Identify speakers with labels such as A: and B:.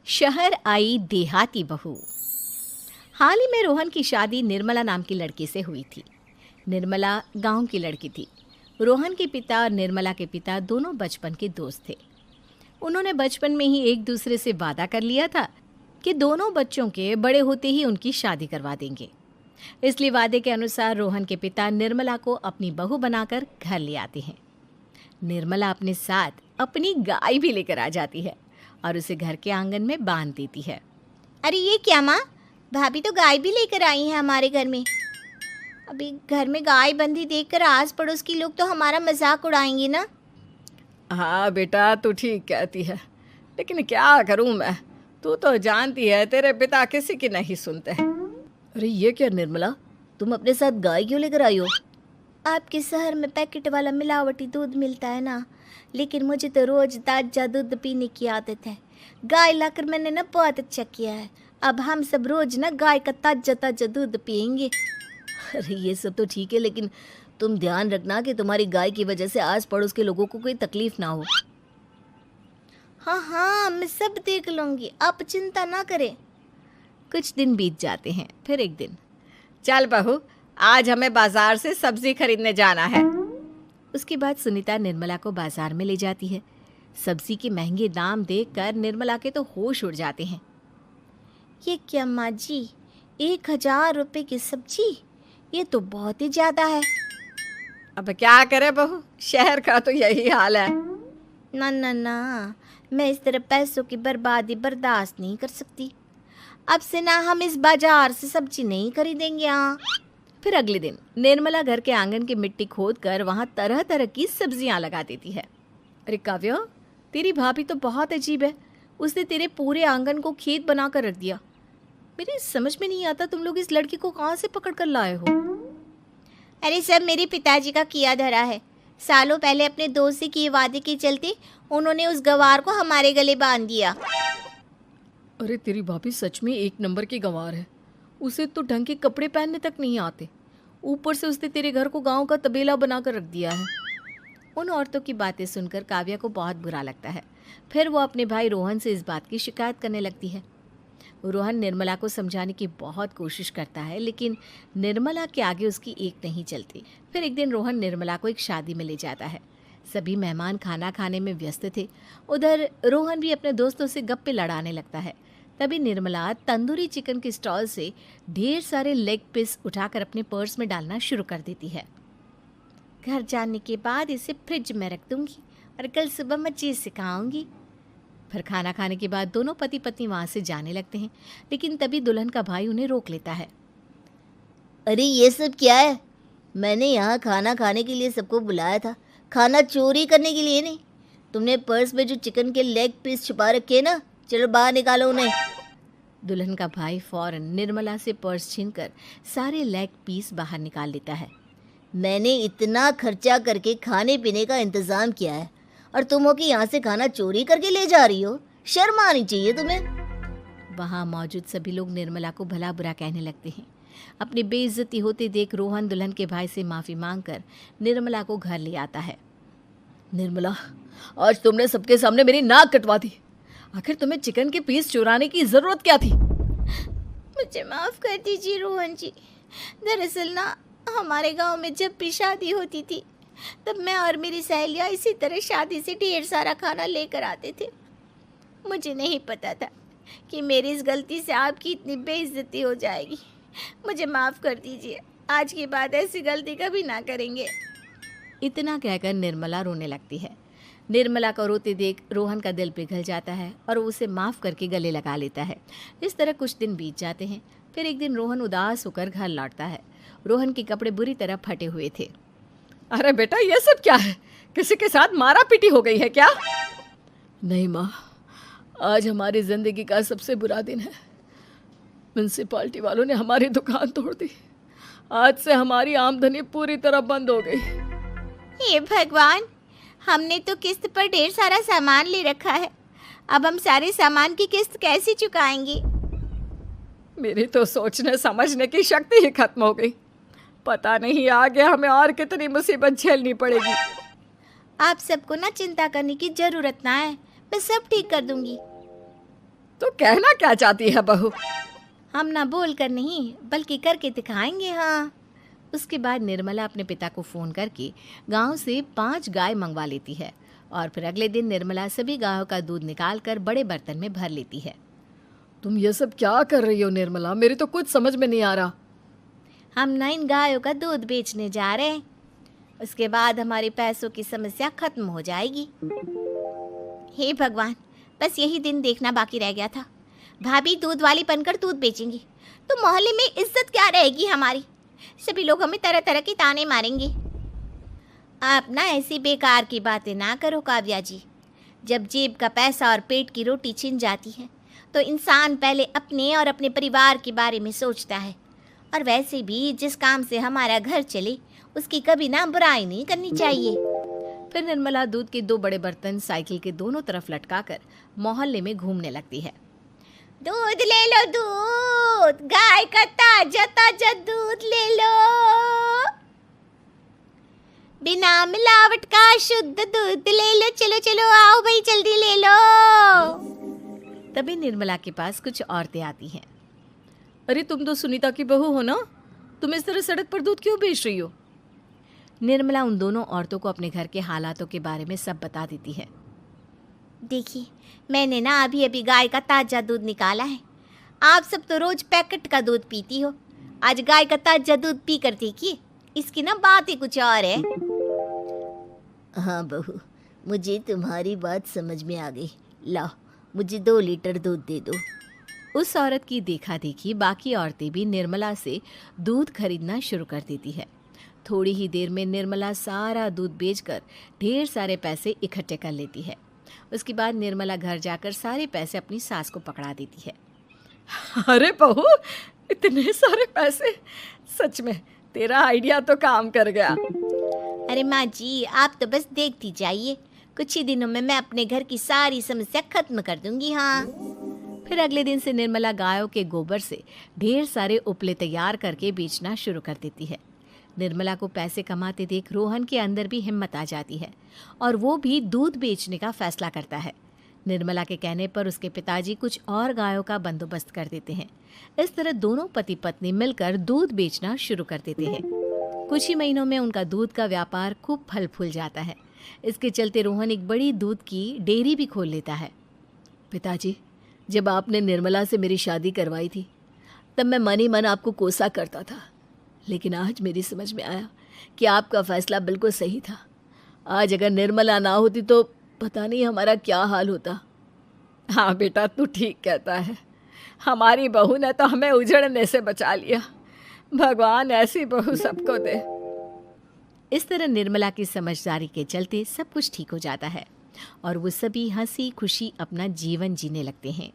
A: शहर आई देहाती बहू। हाल ही में रोहन की शादी निर्मला नाम की लड़की से हुई थी। निर्मला गांव की लड़की थी। रोहन के पिता और निर्मला के पिता दोनों बचपन के दोस्त थे। उन्होंने बचपन में ही एक दूसरे से वादा कर लिया था कि दोनों बच्चों के बड़े होते ही उनकी शादी करवा देंगे। इसलिए वादे के अनुसार रोहन के पिता निर्मला को अपनी बहू बनाकर घर ले आते हैं। निर्मला अपने साथ अपनी गाय भी लेकर आ जाती है और उसे घर के आंगन में बांध देती है।
B: अरे ये क्या माँ, भाभी तो गाय भी लेकर आई हैं हमारे घर में। अभी घर में गाय बंधी देखकर आस पड़ोस के लोग तो हमारा मजाक उड़ाएंगे ना।
C: हाँ बेटा, तू ठीक कहती है, लेकिन क्या करूँ मैं। तू तो जानती है तेरे पिता किसी की नहीं सुनते।
A: अरे ये क्या निर्मला, तुम अपने साथ गाय क्यों लेकर आई हो?
B: आपके शहर में पैकेट वाला मिलावटी दूध मिलता है ना, लेकिन मुझे तो रोज ताजा दूध पीने की आदत है। गाय लाकर मैंने ना बहुत अच्छा किया है। अब हम सब रोज ना गाय का ताजा ताजा दूध पियेंगे।
A: अरे ये सब तो ठीक है, लेकिन तुम ध्यान रखना कि तुम्हारी गाय की वजह से आस पड़ोस के लोगों को कोई तकलीफ ना हो।
B: हाँ हाँ, मैं सब देख लूँगी, आप चिंता ना करें।
A: कुछ दिन बीत जाते हैं। फिर एक दिन,
C: चल बहू, आज हमें बाजार से सब्जी खरीदने जाना है।
A: उसके बाद सुनीता निर्मला को बाजार में ले जाती है। सब्जी के महंगे दाम देखकर निर्मला के तो होश उड़ जाते हैं।
B: ये क्या माँ जी, 1000 रुपये की सब्जी, ये तो बहुत ही ज़्यादा है।
C: अब क्या करे बहू, शहर का तो यही हाल है।
B: ना ना ना, मैं इस तरह पैसों की बर्बादी बर्दाश्त नहीं कर सकती। अब से ना हम इस बाजार से सब्जी नहीं खरीदेंगे। हाँ।
A: फिर अगले दिन निर्मला घर के आंगन की मिट्टी खोद कर वहाँ तरह तरह की सब्जियाँ लगा देती है। अरे काव्या, तेरी भाभी तो बहुत अजीब है। उसने तेरे पूरे आंगन को खेत बना कर रख दिया। मेरी समझ में नहीं आता, तुम लोग इस लड़की को कहाँ से पकड़ कर लाए हो?
B: अरे सब मेरे पिताजी का किया धरा है। सालों पहले अपने दोस्त से किए वादे के चलते उन्होंने उस गवार को हमारे गले बांध दिया।
A: अरे तेरी भाभी सच में एक नंबर की गंवार है। उसे तो ढंग के कपड़े पहनने तक नहीं आते, ऊपर से उसने तेरे घर को गांव का तबेला बनाकर रख दिया है। उन औरतों की बातें सुनकर काव्या को बहुत बुरा लगता है। फिर वो अपने भाई रोहन से इस बात की शिकायत करने लगती है। रोहन निर्मला को समझाने की बहुत कोशिश करता है, लेकिन निर्मला के आगे उसकी एक नहीं चलती। फिर एक दिन रोहन निर्मला को एक शादी में ले जाता है। सभी मेहमान खाना खाने में व्यस्त थे। उधर रोहन भी अपने दोस्तों से गप्पे लड़ाने लगता है। तभी निर्मला तंदूरी चिकन के स्टॉल से ढेर सारे लेग पीस उठाकर अपने पर्स में डालना शुरू कर देती है।
B: घर जाने के बाद इसे फ्रिज में रख दूंगी और कल सुबह मच्छी से खाऊंगी।
A: फिर खाना खाने के बाद दोनों पति पत्नी वहाँ से जाने लगते हैं, लेकिन तभी दुल्हन का भाई उन्हें रोक लेता है।
B: अरे ये सब क्या है? मैंने यहाँ खाना खाने के लिए सबको बुलाया था, खाना चोरी करने के लिए नहीं। तुमने पर्स में जो चिकन के लेग पीस छुपा रखे ना, चलो बाहर निकालो उन्हें।
A: दुल्हन का भाई फौरन निर्मला से पर्स छीनकर सारे लेग पीस बाहर निकाल लेता है।
B: मैंने इतना खर्चा करके खाने पीने का इंतजाम किया है और तुम हो कि यहाँ से खाना चोरी करके ले जा रही हो? शर्म आनी चाहिए तुम्हें।
A: वहाँ मौजूद सभी लोग निर्मला को भला बुरा कहने लगते हैं। अपनी बेइज्जती होते देख रोहन दुल्हन के भाई से माफ़ी मांगकर निर्मला को घर ले आता है। निर्मला, आज तुमने सबके सामने मेरी नाक कटवा दी। आखिर तुम्हें चिकन के पीस चुराने की ज़रूरत क्या थी?
B: मुझे माफ़ कर दीजिए रोहन जी। दरअसल ना, हमारे गांव में जब भी शादी होती थी तब मैं और मेरी सहेलियाँ इसी तरह शादी से ढेर सारा खाना लेकर आते थे। मुझे नहीं पता था कि मेरी इस गलती से आपकी इतनी बेइज्जती हो जाएगी। मुझे माफ़ कर दीजिए, आज के बाद ऐसी गलती कभी ना करेंगे।
A: इतना कहकर निर्मला रोने लगती है। निर्मला को रोते देख रोहन का दिल पिघल जाता है और वो उसे माफ़ करके गले लगा लेता है। इस तरह कुछ दिन बीत जाते हैं। फिर एक दिन रोहन उदास होकर घर लौटता है। रोहन के कपड़े बुरी तरह फटे हुए थे।
C: अरे बेटा, ये सब क्या है? किसी के साथ मारा पीटी हो गई है क्या?
A: नहीं माँ, आज हमारी ज़िंदगी का सबसे बुरा दिन है। म्यूनसिपालिटी वालों ने हमारी दुकान तोड़ दी। आज से हमारी आमदनी पूरी तरह बंद हो गई।
B: हे भगवान, हमने तो किस्त पर ढेर सारा सामान ले रखा है। अब हम सारे सामान की किस्त कैसे चुकाएंगे?
C: मेरी तो सोचने समझने की शक्ति ही खत्म हो गई। पता नहीं आगे हमें और कितनी मुसीबत झेलनी पड़ेगी।
B: आप सबको ना चिंता करने की ज़रूरत ना है, मैं सब ठीक कर दूंगी।
C: तो कहना क्या चाहती है बहू?
B: हम ना बोल कर नहीं बल्कि करके दिखाएंगे। हाँ।
A: उसके बाद निर्मला अपने पिता को फ़ोन करके गांव से 5 गाय मंगवा लेती है और फिर अगले दिन निर्मला सभी गायों का दूध निकाल कर बड़े बर्तन में भर लेती है।
C: तुम ये सब क्या कर रही हो निर्मला? मेरी तो कुछ समझ में नहीं आ रहा।
B: हम ना इन गायों का दूध बेचने जा रहे हैं। उसके बाद हमारे पैसों की समस्या खत्म हो जाएगी। हे भगवान, बस यही दिन देखना बाकी रह गया था। भाभी दूध वाली बनकर दूध बेचेंगी तो मोहल्ले में इज्जत क्या रहेगी हमारी। सभी लोग हमें तरह तरह के ताने मारेंगे। आप ना ऐसी बेकार की बातें ना करो काव्या जी। जब जेब का पैसा और पेट की रोटी छिन जाती है तो इंसान पहले अपने और अपने परिवार के बारे में सोचता है। और वैसे भी जिस काम से हमारा घर चले उसकी कभी ना बुराई नहीं करनी चाहिए।
A: फिर निर्मला दूध के 2 बड़े बर्तन साइकिल के दोनों तरफ लटकाकर मोहल्ले में घूमने लगती है।
B: दूध ले लो, दूध, गाय का ताजा ताजा दूध ले लो, बिना मिलावट का शुद्ध दूध ले लो। चलो चलो आओ भाई, जल्दी ले लो।
A: तभी निर्मला के पास कुछ औरतें आती हैं। अरे तुम तो सुनीता की बहू हो ना, तुम इस तरह सड़क पर दूध क्यों बेच रही हो? निर्मला उन दोनों औरतों को अपने घर के हालातों के बारे में सब बता देती है।
B: देखिए, मैंने ना अभी अभी गाय का ताजा दूध निकाला है। आप सब तो रोज पैकेट का दूध पीती हो, आज गाय का ताजा दूध पी कर देखिए, इसकी ना बात ही कुछ और है। हाँ बहू, मुझे तुम्हारी बात समझ में आ गई। लाओ, मुझे 2 लीटर दूध दे दो।
A: उस औरत की देखा देखी बाकी औरतें भी निर्मला से दूध खरीदना शुरू कर देती है। थोड़ी ही देर में निर्मला सारा दूध बेचकर ढेर सारे पैसे इकट्ठे कर लेती है। उसके बाद निर्मला घर जाकर सारे पैसे अपनी सास को पकड़ा देती है।
C: अरे बहू, इतने सारे पैसे! सच में तेरा आइडिया तो काम कर गया।
B: अरे माँ जी, आप तो बस देखती जाइए, कुछ ही दिनों में मैं अपने घर की सारी समस्या खत्म कर दूंगी। हाँ।
A: फिर अगले दिन से निर्मला गायों के गोबर से ढेर सारे उपले तैयार करके बेचना शुरू कर देती है। निर्मला को पैसे कमाते देख रोहन के अंदर भी हिम्मत आ जाती है और वो भी दूध बेचने का फैसला करता है। निर्मला के कहने पर उसके पिताजी कुछ और गायों का बंदोबस्त कर देते हैं। इस तरह दोनों पति पत्नी मिलकर दूध बेचना शुरू कर देते हैं। कुछ ही महीनों में उनका दूध का व्यापार खूब फल फूल जाता है। इसके चलते रोहन एक बड़ी दूध की डेयरी भी खोल लेता है। पिताजी, जब आपने निर्मला से मेरी शादी करवाई थी तब मैं मन ही मन आपको कोसा करता था, लेकिन आज मेरी समझ में आया कि आपका फैसला बिल्कुल सही था। आज अगर निर्मला ना होती तो पता नहीं हमारा क्या हाल होता।
C: हाँ बेटा, तू ठीक कहता है। हमारी बहू ने तो हमें उजड़ने से बचा लिया। भगवान ऐसी बहू सबको दे।
A: इस तरह निर्मला की समझदारी के चलते सब कुछ ठीक हो जाता है और वो सभी हंसी खुशी अपना जीवन जीने लगते हैं।